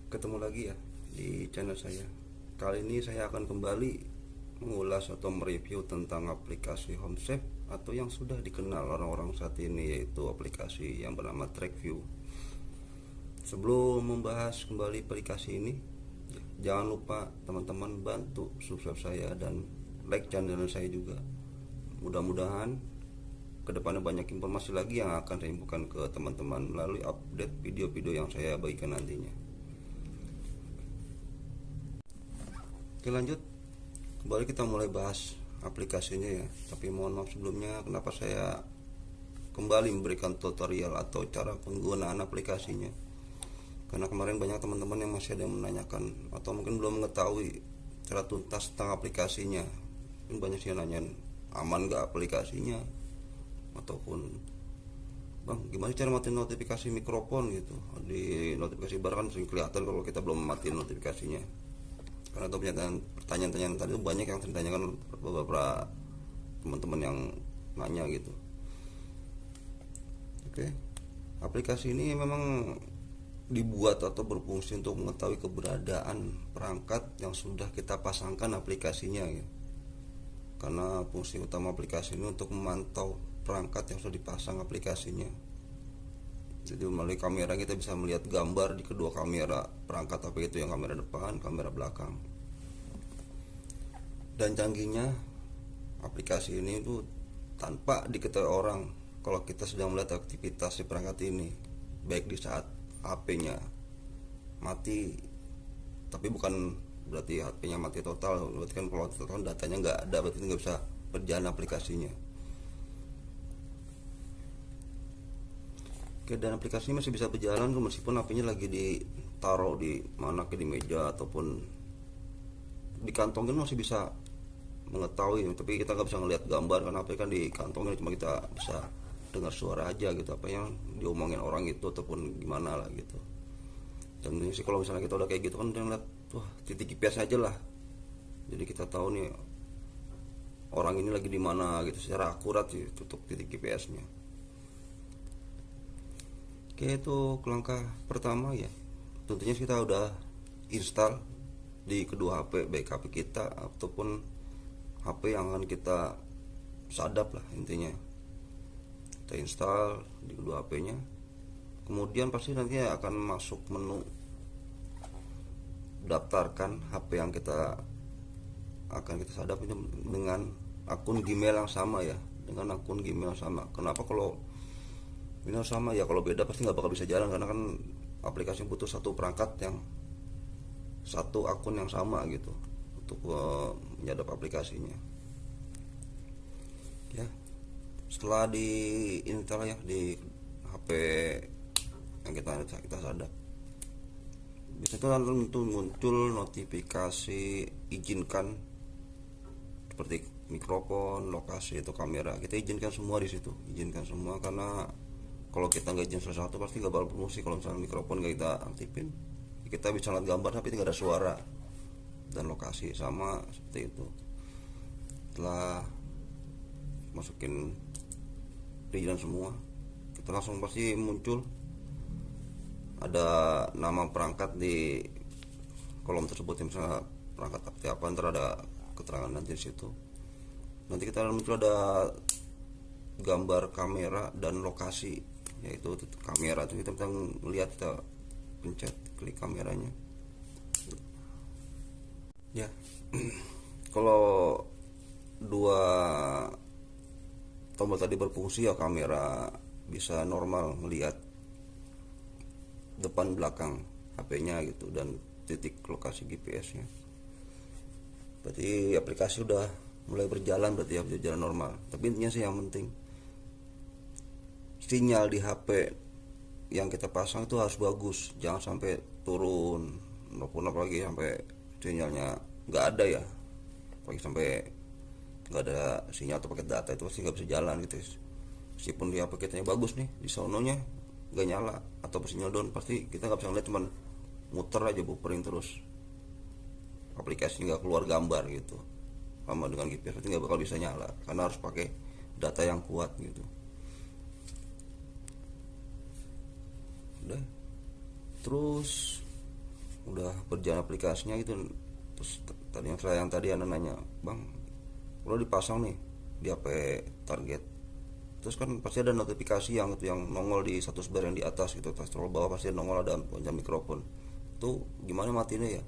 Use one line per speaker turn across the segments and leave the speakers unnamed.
Ketemu lagi ya di channel saya. Kali ini saya akan kembali mengulas atau mereview tentang aplikasi Homeshape atau yang sudah dikenal orang-orang saat ini, yaitu aplikasi yang bernama TrackView. Sebelum membahas kembali aplikasi ini, jangan lupa teman-teman bantu subscribe saya dan like channel saya juga. Mudah-mudahan kedepannya banyak informasi lagi yang akan saya infokan ke teman-teman melalui update video-video yang saya bagikan nantinya. Oke, lanjut. Kembali kita mulai bahas aplikasinya ya. Tapi mohon maaf sebelumnya, kenapa saya kembali memberikan tutorial atau cara penggunaan aplikasinya. Karena kemarin banyak teman-teman yang masih ada yang menanyakan atau mungkin belum mengetahui cara tuntas tentang aplikasinya. Mungkin banyak yang nanyain, aman gak aplikasinya, ataupun bang gimana cara matiin notifikasi mikrofon gitu. Di notifikasi bar kan sering kelihatan kalau kita belum matiin notifikasinya. Karena itu pertanyaan-pertanyaan tadi itu banyak yang ditanyakan beberapa teman-teman yang nanya gitu. Oke, aplikasi ini memang dibuat atau berfungsi untuk mengetahui keberadaan perangkat yang sudah kita pasangkan aplikasinya ya. Karena fungsi utama aplikasi ini untuk memantau perangkat yang sudah dipasang aplikasinya. Jadi melalui kamera kita bisa melihat gambar di kedua kamera perangkat HP itu, yang kamera depan, kamera belakang. Dan canggihnya aplikasi ini itu tanpa diketahui orang kalau kita sedang melihat aktivitas di perangkat ini, baik di saat HP-nya mati, tapi bukan berarti HP-nya mati total. Berarti kan kalau total datanya nggak ada, berarti nggak bisa berjalan aplikasinya. Oke, dan aplikasi masih bisa berjalan meskipun HP-nya lagi ditaruh di mana, ke di meja ataupun dikantongin masih bisa mengetahui, tapi kita nggak bisa ngelihat gambar karena HP kan dikantongin, cuma kita bisa dengar suara aja gitu, apa yang diomongin orang itu ataupun gimana lah gitu. Dan ini sih kalau misalnya kita udah kayak gitu kan udah ngeliat, wah titik GPS aja lah, jadi kita tahu nih orang ini lagi di mana gitu secara akurat sih tutup titik GPS-nya. Oke, itu langkah pertama ya. Tentunya kita udah install di kedua HP, baik HP kita ataupun HP yang akan kita sadap lah intinya. Kita install di kedua HP-nya. Kemudian pasti nanti akan masuk menu daftarkan HP yang kita akan kita sadap ini dengan akun Gmail yang sama ya, dengan akun Gmail yang sama. Kenapa kalau ini sama ya, kalau beda pasti nggak bakal bisa jalan karena kan aplikasi butuh satu perangkat yang satu akun yang sama gitu untuk menyadap aplikasinya ya. Setelah di install ya di HP yang kita sadap, biasanya itu muncul notifikasi izinkan seperti mikrofon, lokasi, atau kamera. Kita izinkan semua di situ, izinkan semua, karena kalau kita nggak izin salah satu pasti nggak bakal berfungsi. Kalau misalnya mikrofon nggak kita aktifin, kita bisa lihat gambar tapi tidak ada suara, dan lokasi sama seperti itu. Setelah masukin perizinan semua, kita langsung pasti muncul ada nama perangkat di kolom tersebut, misalnya perangkat seperti apa, ntar ada keterangan nanti di situ. Nanti kita muncul ada gambar kamera dan lokasi, yaitu kamera itu kita bisa melihat, kita pencet klik kameranya ya. Kalau dua tombol tadi berfungsi ya, kamera bisa normal melihat depan belakang HP-nya gitu, dan titik lokasi GPS-nya. Berarti aplikasi udah mulai berjalan, berarti ya bisa jalan normal. Tapi intinya sih yang penting sinyal di HP yang kita pasang itu harus bagus, jangan sampai turun, maupun apalagi sampai sinyalnya nggak ada ya, apalagi sampai nggak ada sinyal atau pakai data, itu pasti nggak bisa jalan gitu. Meskipun di HP kita bagus nih, di sononya nggak nyala atau sinyal down, pasti kita nggak bisa ngeliat, cuman muter aja buffering terus, aplikasi nggak keluar gambar gitu. Sama dengan GPS pasti nggak bakal bisa nyala karena harus pakai data yang kuat gitu. Udah, terus udah berjalan aplikasinya gitu. Terus tadi yang tadi Anda nanya, bang udah dipasang nih di HP target, terus kan pasti ada notifikasi yang itu yang nongol di status bar yang di atas gitu, tas scroll bawah pasti nongol ada jam mikrofon. Itu gimana matinya ya?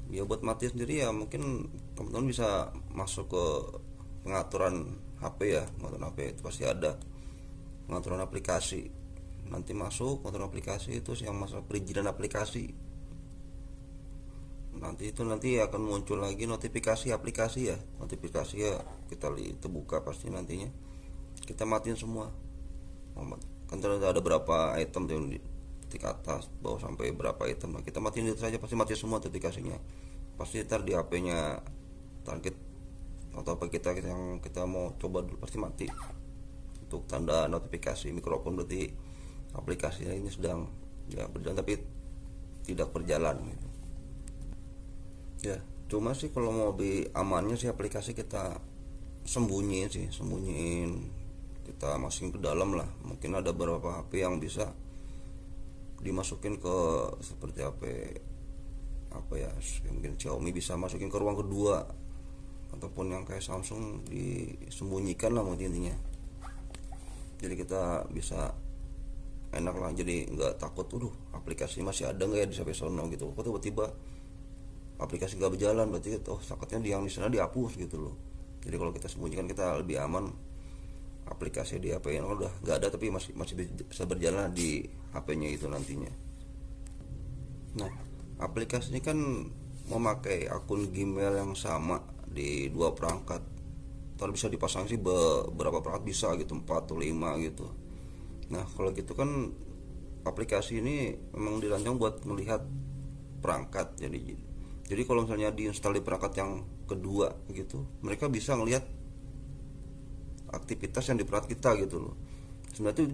Ya buat mati sendiri ya mungkin teman-teman bisa masuk ke pengaturan HP ya, pengaturan HP itu pasti ada pengaturan aplikasi. Nanti masuk pengaturan aplikasi itu yang masalah perizinan aplikasi. Nanti akan muncul lagi notifikasi aplikasi ya, notifikasi ya kita lihat terbuka pasti nantinya kita matiin semua. Kan ada berapa item yang di atas bawah sampai berapa item, nah, kita matiin itu saja pasti mati semua notifikasinya. Pasti ntar di HP-nya target atau apa yang kita mau coba dulu pasti mati. Untuk tanda notifikasi mikrofon berarti aplikasinya ini sedang ya berjalan tapi tidak berjalan gitu. Ya, cuma sih kalau mau lebih amannya sih aplikasi kita sembunyiin, kita masukin ke dalam lah. Mungkin ada beberapa HP yang bisa dimasukin ke seperti apa ya, mungkin Xiaomi bisa masukin ke ruang kedua, ataupun yang kayak Samsung disembunyikan lah intinya. Jadi kita bisa enak lah, jadi nggak takut aplikasi masih ada nggak ya di sampai sono gitu. Kok tiba-tiba aplikasi nggak berjalan, berarti takutnya yang di sana dihapus gitu loh. Jadi kalau kita sembunyikan kita lebih aman. Aplikasi di HP yang udah nggak ada tapi masih bisa berjalan di HP-nya itu nantinya. Nah, aplikasi ini kan memakai akun Gmail yang sama di dua perangkat. Ntar bisa dipasang sih beberapa perangkat bisa gitu, 4 atau 5 gitu. Nah kalau gitu kan aplikasi ini memang dirancang buat melihat perangkat. Jadi kalau misalnya diinstal di perangkat yang kedua gitu, mereka bisa ngelihat aktivitas yang di perangkat kita gitu loh. Sebenarnya itu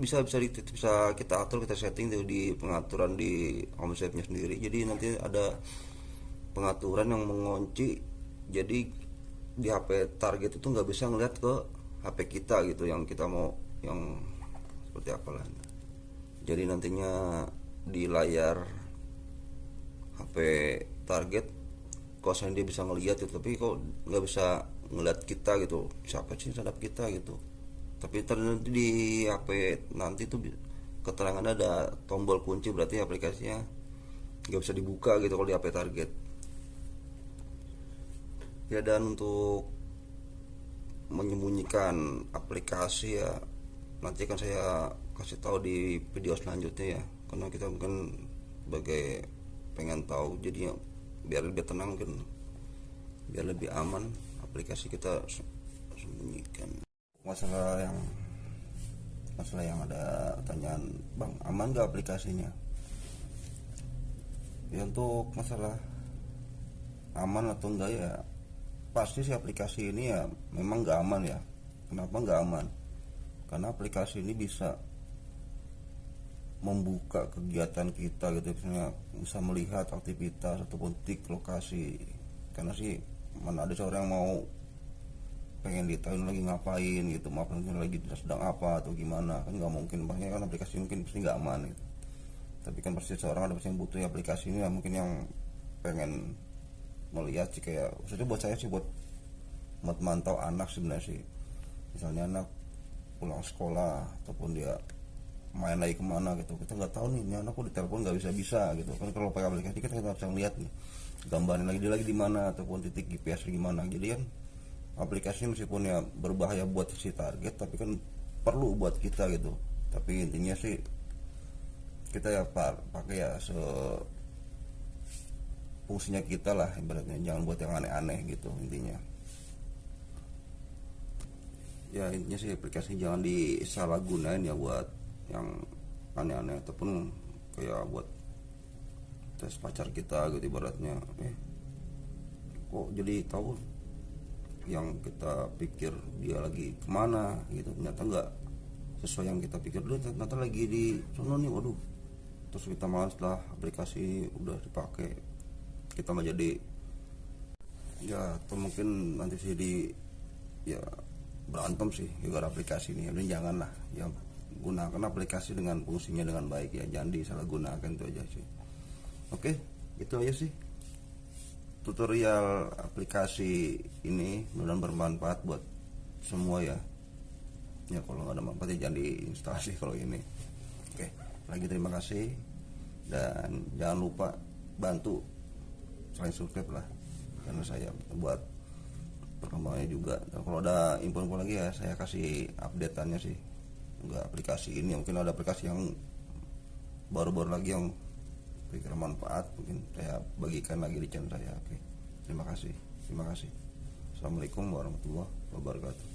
bisa kita atur, kita setting di pengaturan di homesite-nya sendiri. Jadi nanti ada pengaturan yang mengunci, jadi di HP target itu nggak bisa ngelihat ke HP kita gitu, yang kita mau yang seperti apalah. Jadi nantinya di layar HP target kosan dia bisa ngelihat itu, tapi kok nggak bisa ngeliat kita gitu, siapa sih terhadap kita gitu. Tapi nanti di HP nanti tuh keterangan ada tombol kunci, berarti aplikasinya nggak bisa dibuka gitu kalau di HP target ya. Dan untuk menyembunyikan aplikasi ya nanti akan saya kasih tahu di video selanjutnya ya, karena kita mungkin sebagai pengen tahu, jadi biar lebih tenang mungkin, biar lebih aman aplikasi kita sembunyikan. Masalah yang ada pertanyaan, bang aman gak aplikasinya? Ya untuk masalah aman atau enggak ya pasti sih aplikasi ini ya memang gak aman ya. Kenapa gak aman? Karena aplikasi ini bisa membuka kegiatan kita gitu, misalnya bisa melihat aktivitas ataupun tik lokasi. Karena sih mana ada seorang yang mau pengen ditahu lagi ngapain gitu, maupun lagi sedang apa atau gimana, kan nggak mungkin. Makanya kan aplikasi mungkin pasti nggak aman gitu. Tapi kan pasti seorang ada pasti yang butuh aplikasi ini ya, mungkin yang pengen melihat sih, kayak maksudnya buat saya sih buat mantau anak sebenarnya sih. Misalnya anak pulang sekolah ataupun dia main lagi kemana gitu, kita nggak tahu nih, ini anak kok di telepon nggak bisa gitu kan. Kalau pakai aplikasi kita bisa ngeliat nih gambarin lagi dia lagi di mana ataupun titik GPS gimana. Jadi kan aplikasinya meskipun ya berbahaya buat si target, tapi kan perlu buat kita gitu. Tapi intinya sih kita ya pakai ya fungsinya kita lah ibaratnya, jangan buat yang aneh-aneh gitu intinya. Ya intinya sih aplikasi jangan disalahgunain ya buat yang aneh-aneh, ataupun kayak buat tes pacar kita gitu ibaratnya. Kok jadi tahu yang kita pikir dia lagi kemana gitu, ternyata nggak sesuai yang kita pikir dulu, ternyata lagi di sono nih, waduh. Terus kita malah setelah aplikasi udah dipakai kita mah jadi ya, atau mungkin nanti sih ya berantem sih gara aplikasi ini. Dan janganlah ya, gunakan aplikasi dengan fungsinya dengan baik ya, jangan disalahgunakan, itu aja sih. Oke, Itu aja sih tutorial aplikasi ini, mudah-mudahan bermanfaat buat semua ya. Ya kalau nggak ada manfaat ya jangan diinstalasi kalau ini. Oke, lagi terima kasih, dan jangan lupa bantu selain subscribe lah, karena saya buat perkembangannya juga. Dan kalau ada info-info lagi ya saya kasih updateannya sih. Enggak aplikasi ini, mungkin ada aplikasi yang baru-baru lagi yang kira manfaat, mungkin saya bagikan lagi di channel saya. Oke, terima kasih. Assalamualaikum warahmatullahi wabarakatuh.